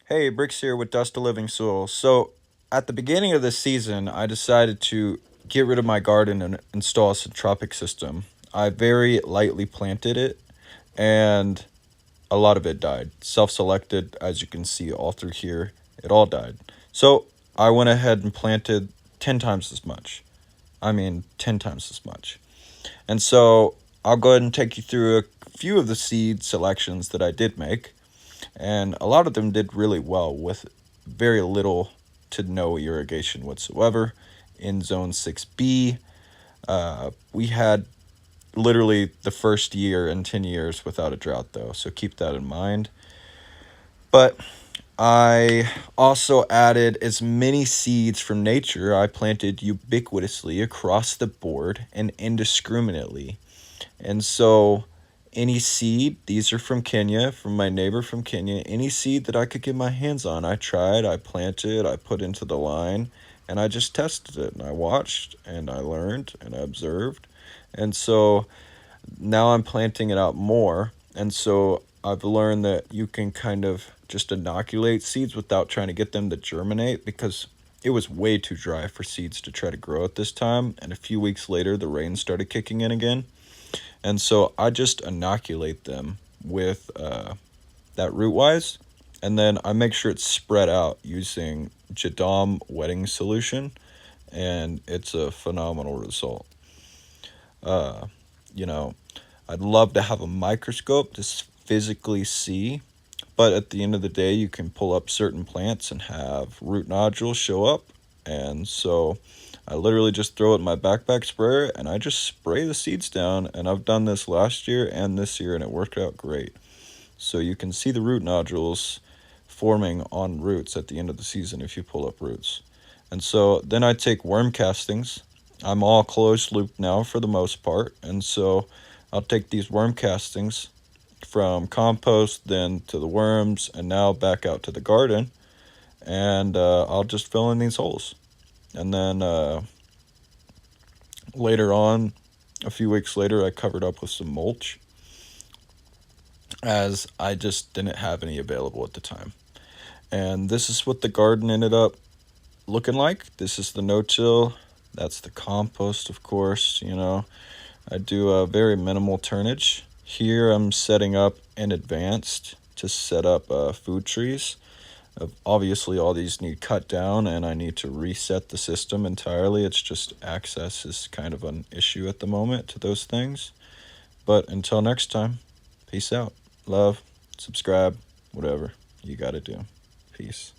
Hey, Bricks here with Dust to Living Soul. So, at the beginning of this season, I decided to get rid of my garden and install a centropic system. I very lightly planted it, and a lot of it died. Self selected, as you can see all through here, it all died. So, I went ahead and planted 10 times as much. I mean, 10 times as much. And so, I'll go ahead and take you through a few of the seed selections that I did make, and a lot of them did really well with very little to no irrigation whatsoever. In zone 6B, we had literally the first year in 10 years without a drought, though, so keep that in mind. But I also added as many seeds from nature. I planted ubiquitously across the board and indiscriminately. And so any seed, these are from Kenya, from my neighbor from Kenya, any seed that I could get my hands on, I tried, I planted, I put into the line, and I just tested it and I watched and I learned and I observed. And so now I'm planting it out more. And so I've learned that you can kind of just inoculate seeds without trying to get them to germinate, because it was way too dry for seeds to try to grow at this time. And a few weeks later, the rain started kicking in again. And so I just inoculate them with that root wise. And then I make sure it's spread out using Jadam wetting solution. And it's a phenomenal result. Uh, you know, I'd love to have a microscope to physically see, but at the end of the day, you can pull up certain plants and have root nodules show up. And so I literally just throw it in my backpack sprayer and I just spray the seeds down. And I've done this last year and this year, and it worked out great. So you can see the root nodules forming on roots at the end of the season if you pull up roots. And so then I take worm castings. I'm all closed loop now for the most part. And so I'll take these worm castings from compost, then to the worms, and now back out to the garden. And I'll just fill in these holes. And then later on, a few weeks later, I covered up with some mulch, as I just didn't have any available at the time. And this is what the garden ended up looking like. This is the no-till. That's the compost, of course. I do a very minimal turnage. Here I'm setting up in advanced to set up food trees. Obviously, all these need cut down, and I need to reset the system entirely. It's just access is kind of an issue at the moment to those things. But until next time, peace out. Love, subscribe, whatever you got to do. Peace.